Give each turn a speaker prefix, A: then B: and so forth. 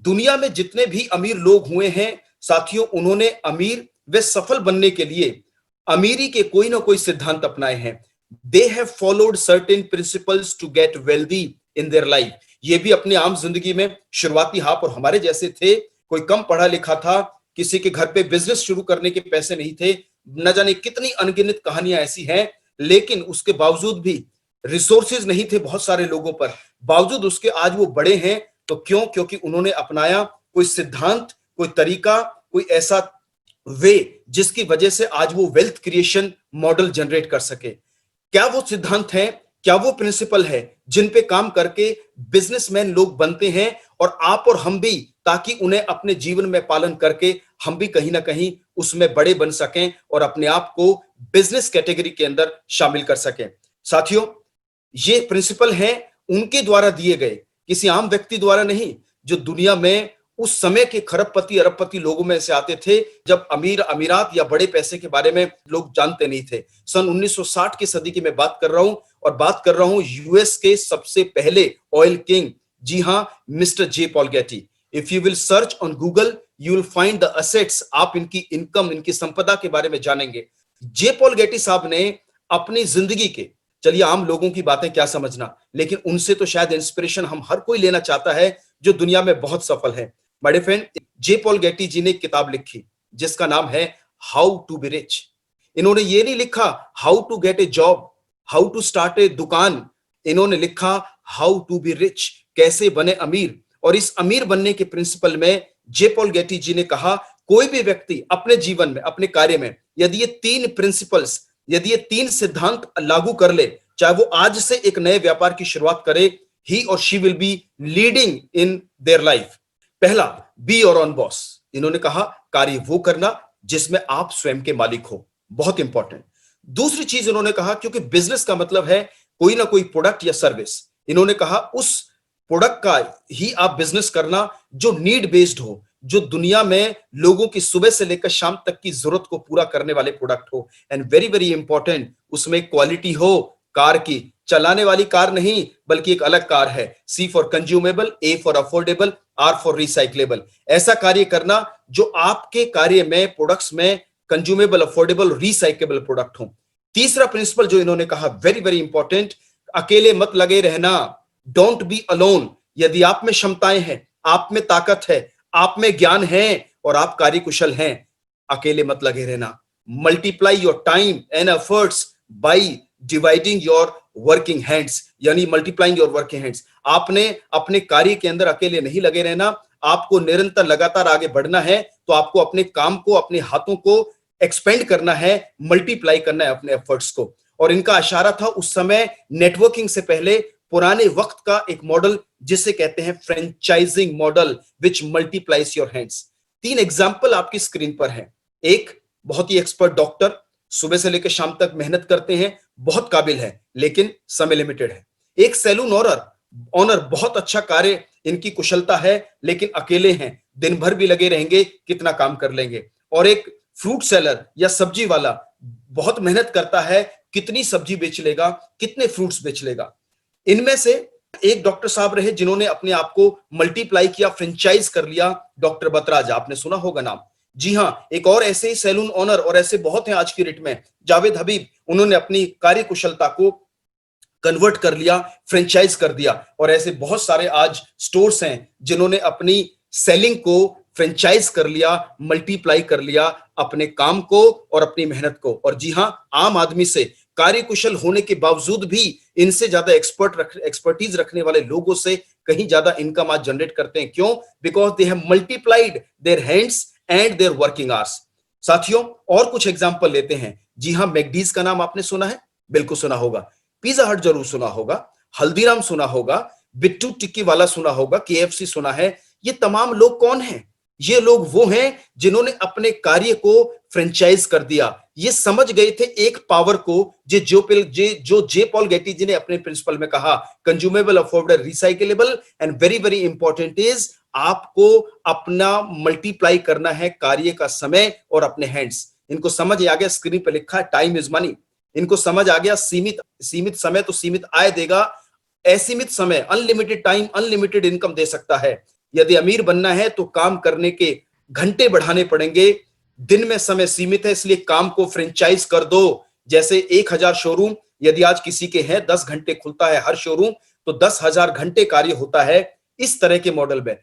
A: दुनिया में जितने भी अमीर लोग हुए हैं साथियों, उन्होंने अमीर व सफल बनने के लिए अमीरी के कोई ना कोई सिद्धांत अपनाए हैं। They have followed certain principles to get wealthy in their life. ये भी अपनी आम जिंदगी में शुरुआती हाफ और हमारे जैसे थे, कोई कम पढ़ा लिखा था, किसी के घर पे बिजनेस शुरू करने के पैसे नहीं थे, न जाने कितनी अनगिनत कहानियां ऐसी हैं, लेकिन उसके बावजूद भी रिसोर्सेज नहीं थे बहुत सारे लोगों पर, बावजूद उसके आज वो बड़े हैं। तो क्यों? क्योंकि उन्होंने अपनाया कोई सिद्धांत, कोई तरीका, कोई ऐसा वे जिसकी वजह से आज वो वेल्थ क्रिएशन मॉडल जनरेट कर सके। क्या वो सिद्धांत है, क्या वो प्रिंसिपल है जिन पे काम करके बिजनेसमैन लोग बनते हैं और आप और हम भी, ताकि उन्हें अपने जीवन में पालन करके हम भी कहीं ना कहीं उसमें बड़े बन सकें और अपने आप को बिजनेस कैटेगरी के अंदर शामिल कर सकें। साथियों, ये प्रिंसिपल हैं उनके द्वारा दिए गए, किसी आम व्यक्ति द्वारा नहीं, जो दुनिया में उस समय के खरबपति अरबपति लोगों में से आते थे, जब अमीर अमीरात या बड़े पैसे के बारे में लोग जानते नहीं थे। सन 1960 की सदी की मैं बात कर रहा हूं, और बात कर रहा हूं यूएस के सबसे पहले ऑयल किंग, जी हां, mister J Paul Getty. If you will search on Google you will find the assets, आप इनकी इनकम, इनकी संपदा के बारे में जानेंगे। जे पॉल गेटी साहब ने अपनी जिंदगी के, चलिए आम लोगों की बातें क्या समझना, लेकिन उनसे तो शायद इंस्पिरेशन हम हर कोई लेना चाहता है जो दुनिया में बहुत सफल है। My dear friend, J Paul Getty ji ने एक किताब लिखी जिसका नाम है हाउ टू बी रिच। इन्होंने ये नहीं लिखा how to get a job, how to start a दुकान, इन्होंने लिखा हाउ टू बी रिच, कैसे बने अमीर। और इस अमीर बनने के प्रिंसिपल में जे पॉल गेटी जी ने कहा, कोई भी व्यक्ति अपने जीवन में, अपने कार्य में यदि ये तीन प्रिंसिपल्स, यदि ये तीन सिद्धांत लागू कर ले, चाहे वो आज से एक नए व्यापार की शुरुआत करे, ही और she will be leading in their life. पहला, बी योर ओन बॉस। इन्होंने कहा कार्य वो करना जिसमें आप स्वयं के मालिक हो, बहुत इंपॉर्टेंट। दूसरी चीज इन्होंने कहा, क्योंकि बिजनेस का मतलब है कोई ना कोई प्रोडक्ट या सर्विस, इन्होंने कहा उस प्रोडक्ट का ही आप बिजनेस करना जो नीड बेस्ड हो, जो दुनिया में लोगों की सुबह से लेकर शाम तक की जरूरत को पूरा करने वाले प्रोडक्ट हो। एंड वेरी वेरी इंपॉर्टेंट, उसमें क्वालिटी हो कार की, चलाने वाली कार नहीं बल्कि एक अलग कार है, C for consumable, A for affordable, R for recyclable. ऐसा कार्य करना जो आपके कार्य में, प्रोडक्ट्स में कंज्यूमेबल, अफोर्डेबल, रिसाइक्लेबल प्रोडक्ट हो। तीसरा प्रिंसिपल जो इन्होंने कहा, वेरी वेरी इंपॉर्टेंट, अकेले मत लगे रहना, डोंट बी अलोन। यदि आप में क्षमताएं हैं, आप में ताकत है, आप में ज्ञान है और आप कार्यकुशल हैं, अकेले मत लगे रहना। Multiply your time and efforts by dividing your working hands, यानी मल्टीप्लाइंग योर वर्किंग हैंड्स। आपने अपने कार्य के अंदर अकेले नहीं लगे रहना, आपको निरंतर लगातार आगे बढ़ना है, तो आपको अपने काम को, अपने हाथों को एक्सपेंड करना है, मल्टीप्लाई करना है अपने एफर्ट्स को। और इनका इशारा था उस समय नेटवर्किंग से पहले पुराने वक्त का एक मॉडल जिसे कहते हैं franchising model, which multiplies your hands. तीन एग्जाम्पल आपकी स्क्रीन पर है। एक बहुत ही एक्सपर्ट डॉक्टर, सुबह से लेकर शाम तक मेहनत करते हैं, बहुत काबिल है, लेकिन समय लिमिटेड है। एक सैलून ऑनर, बहुत अच्छा कार्य, इनकी कुशलता है, लेकिन अकेले हैं, दिन भर भी लगे रहेंगे, कितना काम कर लेंगे। और एक फ्रूट सेलर या सब्जी वाला, बहुत मेहनत करता है, कितनी सब्जी बेच लेगा, कितने फ्रूट्स बेच लेगा। इनमें से एक डॉक्टर साहब रहे जिन्होंने अपने आप को मल्टीप्लाई किया, फ्रेंचाइज कर लिया, डॉक्टर बतराज, आपने सुना होगा नाम। जी हां, एक और ऐसे ही सैलून ओनर, और ऐसे बहुत हैं आज की डेट में, जावेद हबीब, उन्होंने अपनी कार्य कुशलता को कन्वर्ट कर लिया, फ्रेंचाइज कर दिया। और ऐसे बहुत सारे आज स्टोर्स हैं जिन्होंने अपनी सेलिंग को फ्रेंचाइज कर लिया, मल्टीप्लाई कर लिया, अपने काम को और अपनी मेहनत को। और जी हां, आम आदमी से, कार्यकुशल होने के बावजूद भी इनसे ज्यादा एक्सपर्टीज रखने वाले लोगों से कहीं ज्यादा इनकम आज जनरेट करते हैं। क्यों? Because they have multiplied their hands and their working hours. साथियों, और कुछ एग्जांपल लेते हैं। जी हां, मैकडीज का नाम आपने सुना है, बिल्कुल सुना होगा। पिज्जा हट जरूर सुना होगा, हल्दीराम सुना होगा, बिट्टू टिक्की वाला सुना होगा, केएफसी सुना है। ये तमाम लोग कौन हैं? ये लोग वो हैं जिन्होंने अपने कार्य को फ्रेंचाइज कर दिया। ये समझ गए थे एक पावर को, जो जे पॉल गेटी जी ने अपने प्रिंसिपल में कहा, consumable, affordable, recyclable. And very very important is, आपको अपना मल्टीप्लाई करना है कार्य का समय और अपने हैंड्स। इनको समझ आ गया, स्क्रीन पर लिखा है टाइम इज मनी। इनको समझ आ गया, सीमित समय तो सीमित आय देगा, असीमित समय, अनलिमिटेड टाइम, अनलिमिटेड इनकम दे सकता है। यदि अमीर बनना है तो काम करने के घंटे बढ़ाने पड़ेंगे। दिन में समय सीमित है, इसलिए काम को फ्रेंचाइज कर दो। जैसे 1000 शोरूम यदि आज किसी के हैं, 10 घंटे खुलता है हर शोरूम, तो 10,000 घंटे कार्य होता है। इस तरह के मॉडल में